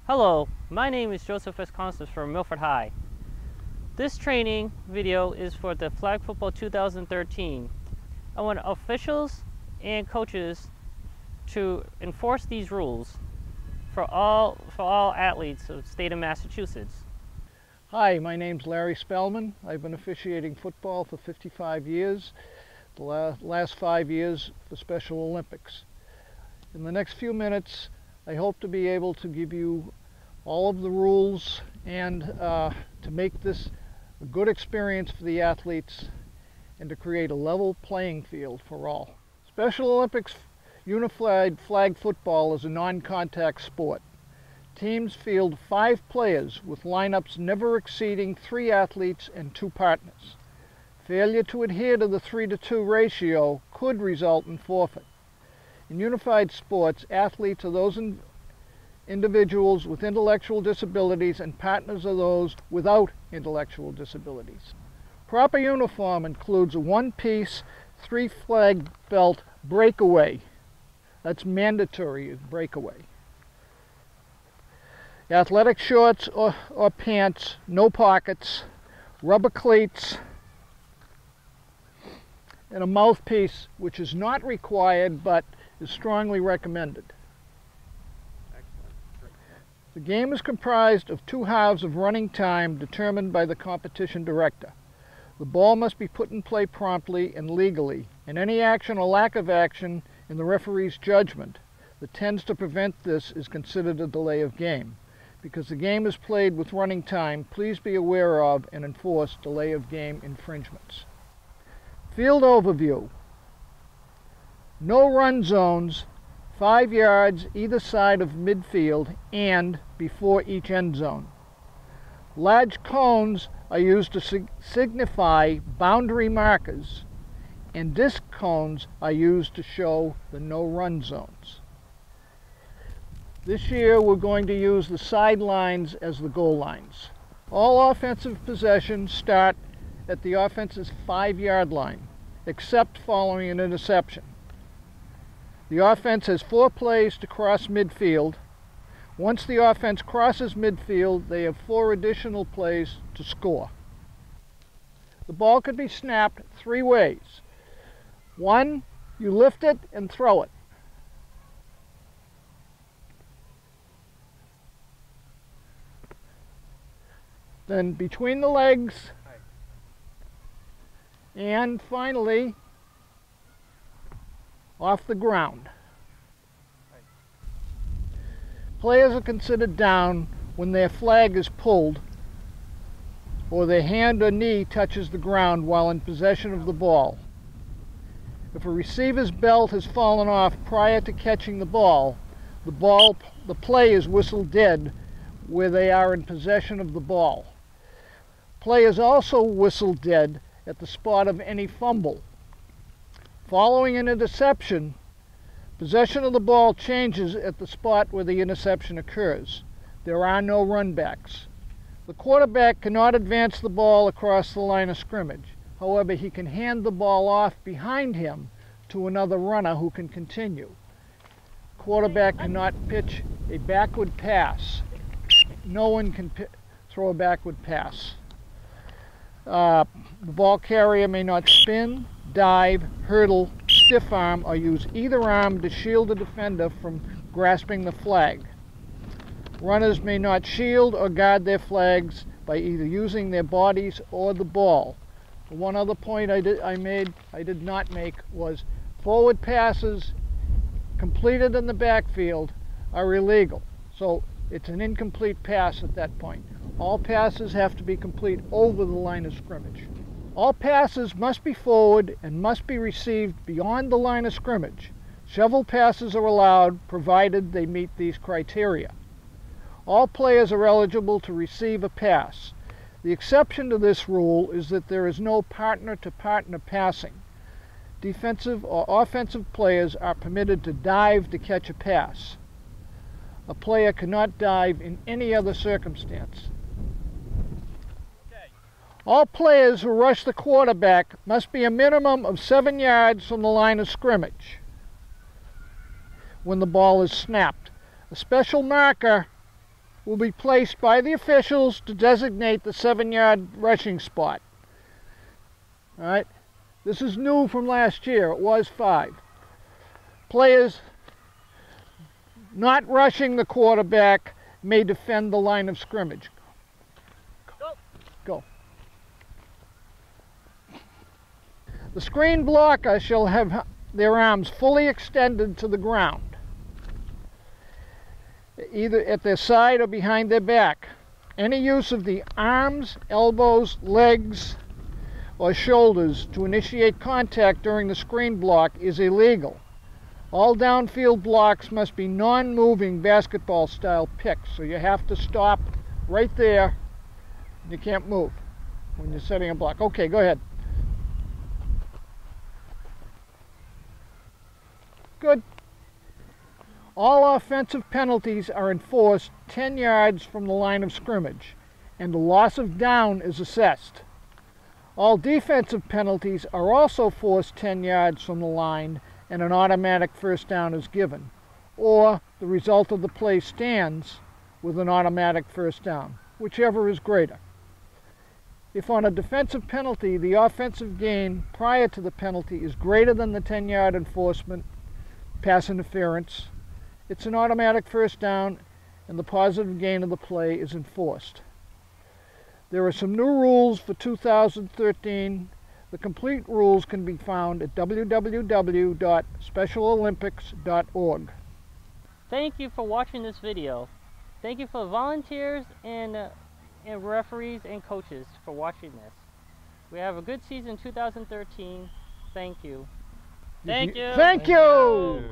Hello, my name is Joseph S. Constance from Milford High. This training video is for the Flag Football 2013. I want officials and coaches to enforce these rules for all athletes of the state of Massachusetts. Hi, my name's Larry Spellman. I've been officiating football for 55 years, the last 5 years for Special Olympics. In the next few minutes, I hope to be able to give you all of the rules and to make this a good experience for the athletes and to create a level playing field for all. Special Olympics unified flag football is a non-contact sport. Teams field 5 players with lineups never exceeding 3 athletes and 2 partners. Failure to adhere to the 3-to-2 ratio could result in forfeit. In unified sports, athletes are those individuals with intellectual disabilities and partners are those without intellectual disabilities. Proper uniform includes a one-piece, 3-flag belt breakaway. That's mandatory breakaway. Athletic shorts or pants, no pockets, rubber cleats, and a mouthpiece, which is not required but is strongly recommended. The game is comprised of 2 halves of running time determined by the competition director. The ball must be put in play promptly and legally, and any action or lack of action in the referee's judgment that tends to prevent this is considered a delay of game. Because the game is played with running time, please be aware of and enforce delay of game infringements. Field overview. No run zones, 5 yards either side of midfield and before each end zone. Large cones are used to signify boundary markers, and disc cones are used to show the no run zones. This year we're going to use the sidelines as the goal lines. All offensive possessions start at the offense's 5-yard line, except following an interception. The offense has 4 plays to cross midfield. Once the offense crosses midfield, they have 4 additional plays to score. The ball could be snapped 3 ways. 1, you lift it and throw it. Then between the legs, and finally off the ground. Players are considered down when their flag is pulled or their hand or knee touches the ground while in possession of the ball. If a receiver's belt has fallen off prior to catching the play is whistled dead where they are in possession of the ball. Play is also whistled dead at the spot of any fumble. Following an interception, possession of the ball changes at the spot where the interception occurs. There are no runbacks. The quarterback cannot advance the ball across the line of scrimmage. However, he can hand the ball off behind him to another runner who can continue. Quarterback cannot pitch a backward pass. No one can throw a backward pass. The ball carrier may not spin, dive, hurdle, stiff arm, or use either arm to shield the defender from grasping the flag. Runners may not shield or guard their flags by either using their bodies or the ball. One other point I did not make was forward passes completed in the backfield are illegal. So it's an incomplete pass at that point. All passes have to be complete over the line of scrimmage. All passes must be forward and must be received beyond the line of scrimmage. Cheville passes are allowed provided they meet these criteria. All players are eligible to receive a pass. The exception to this rule is that there is no partner-to-partner passing. Defensive or offensive players are permitted to dive to catch a pass. A player cannot dive in any other circumstance. All players who rush the quarterback must be a minimum of 7 yards from the line of scrimmage when the ball is snapped. A special marker will be placed by the officials to designate the 7-yard rushing spot. All right, this is new from last year. It was 5. Players not rushing the quarterback may defend the line of scrimmage. Go. The screen blocker shall have their arms fully extended to the ground, either at their side or behind their back. Any use of the arms, elbows, legs, or shoulders to initiate contact during the screen block is illegal. All downfield blocks must be non-moving basketball-style picks, so you have to stop right there. You can't move when you're setting a block. Okay, go ahead. Good. All offensive penalties are enforced 10 yards from the line of scrimmage, and the loss of down is assessed. All defensive penalties are also forced 10 yards from the line, and an automatic first down is given, or the result of the play stands with an automatic first down, whichever is greater. If on a defensive penalty the offensive gain prior to the penalty is greater than the 10-yard enforcement pass interference, it's an automatic first down and the positive gain of the play is enforced. There are some new rules for 2013. The complete rules can be found at www.specialolympics.org. Thank you for watching this video. Thank you for volunteers and referees and coaches for watching this. We have a good season 2013. Thank you. Thank you. Thank you.